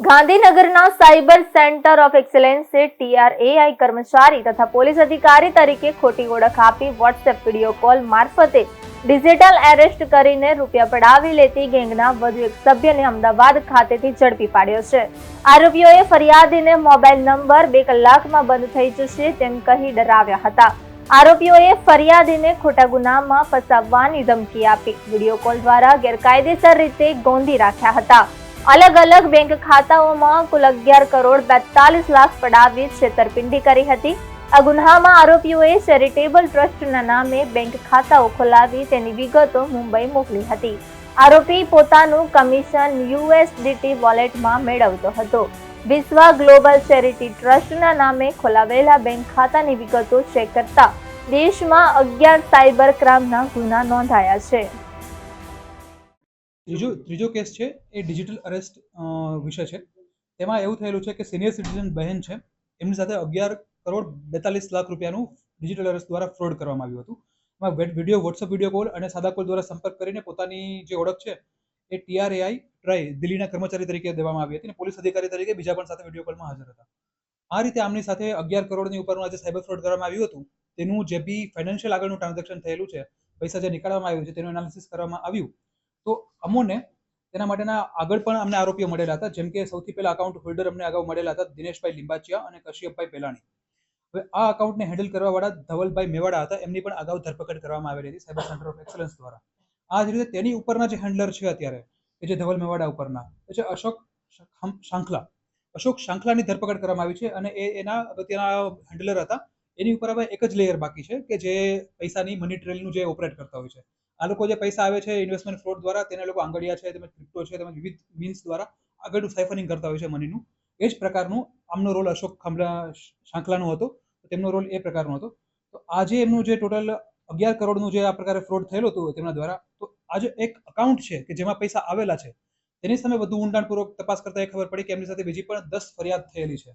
ગાંધીનગરના cyber centre of એક્સેલન્સે TRAI કર્મચારી તથા પોલીસ અધિકારી તરીકે ખોટી ઓળખ આપી વોટ્સએપ વિડીયો કોલ મારફતે ડિજિટલ એરેસ્ટ કરીને રૂપિયા પડાવી લેતી ગેંગના વધુ એક સભ્યને અમદાવાદ ખાતેથી ઝડપી પાડ્યો છે. આરોપીઓએ ફરિયાદીને મોબાઈલ નંબર 2 કલાકમાં બંધ થઈ જશે તેમ કહી ડરાવ્યા હતા. આરોપીઓએ ફરિયાદીને ખોટા ગુનામાં ફસાવવાની ધમકી આપી વિડીયો કોલ દ્વારા ગેરકાયદેસર રીતે ગોંધી રાખ્યા હતા. અલગ અલગ બેંક ખાતાઓમાં કુલ 11 કરોડ 42 લાખ પડાવી છેતરપિંડી કરી હતી. આ ગુન્હામાં આરોપીઓએ ચેરિટેબલ ટ્રસ્ટના નામે બેંક ખાતાઓ ખોલાવી તેની વિગતો મુંબઈ મોકલી હતી. આરોપી પોતાનું કમિશન USDT વોલેટમાં મેળવતો હતો. વિશ્વ ગ્લોબલ ચેરિટી ટ્રસ્ટના નામે ખોલાવેલા બેંક ખાતાની વિગતો ચેક કરતા દેશમાં 11 સાયબર ક્રાઇમના ગુના નોંધાયા છે. ત્રીજો કેસ છે એ ડિજિટલ અરેસ્ટ વિશે છે. તેમાં એવું થયેલું છે કે સિનિયર સિટીઝન બહેન છે, એમની સાથે 11 કરોડ 42 લાખ રૂપિયાનું ડિજિટલ અરેસ્ટ દ્વારા ફ્રોડ કરવામાં આવ્યું હતું. એમાં વોટ્સઅપ વિડીયો કોલ અને સાદા કોલ દ્વારા સંપર્ક કરીને પોતાની જે ઓળખ છે એ TRAI દિલ્હીના કર્મચારી તરીકે દેવામાં આવી હતી અને પોલીસ અધિકારી તરીકે બીજા પણ સાથે વિડીયો કોલમાં હાજર હતા. આ રીતે આમની સાથે 11 કરોડની ઉપરનું આજે સાયબર ફ્રોડ કરવામાં આવ્યું હતું. તેનું જે બી ફાઇનાન્શિયલ આગળનું ટ્રાન્ઝેક્શન થયેલું છે, પૈસા જે નીકાળવામાં આવ્યું છે તેનું એનાલિસિસ કરવામાં આવ્યું. તો અમોને તેના માટેના આગળ પણ અમને આરોપીઓ મળેલા હતા. જેમ કે સૌથી પહેલા અકાઉન્ટ હોલ્ડર અમને અગાઉ મળેલા હતા દિનેશભાઈ લિંબાચિયા અને કશ્યપભાઈ પેલાણી. હવે આ અકાઉન્ટને હેન્ડલ કરવાવાળા ધવલભાઈ મેવાડા હતા, એમની પણ અગાઉ ધરપકડ કરવામાં આવેલી હતી સાયબર સેન્ટર ઓફ એક્સલન્સ દ્વારા. આ જ રીતે તેની ઉપરના જે હેન્ડલર છે અત્યારે કે જે ધવલ મેવાડા ઉપરના એ છે અશોક શાંખલાની ધરપકડ કરવામાં આવી છે અને એના અગત્યના હેન્ડલર હતા. એની ઉપર હવે એક જ લેયર બાકી છે કે જે પૈસાની મની ટ્રેલનું જે ઓપરેટ કરતા હોય છે. આ લોકો જે પૈસા આવે છે ઇન્વેસ્ટમેન્ટ ફ્રોડ દ્વારા, તેને લોકો આંગળિયા છે, તેમજ ક્રિપ્ટો છે, તેમજ વિવિધ મીન્સ દ્વારા આગળનું સાયફરિંગ કરતા હોય છે મનીનું. એ જ પ્રકારનું આમનો રોલ અશોક શાંખલાનો હતો. તેમનો રોલ એ પ્રકારનો હતો. તો આજે એમનું જે ટોટલ 11 કરોડનું જે આ પ્રકારે ફ્રોડ થયેલું હતું તેમના દ્વારા, તો આજે એક અકાઉન્ટ છે કે જેમાં પૈસા આવેલા છે તેની સામે વધુ ઊંડાણપૂર્વક તપાસ કરતા એ ખબર પડી કે એમની સાથે બીજી પણ 10 ફરિયાદ થયેલી છે.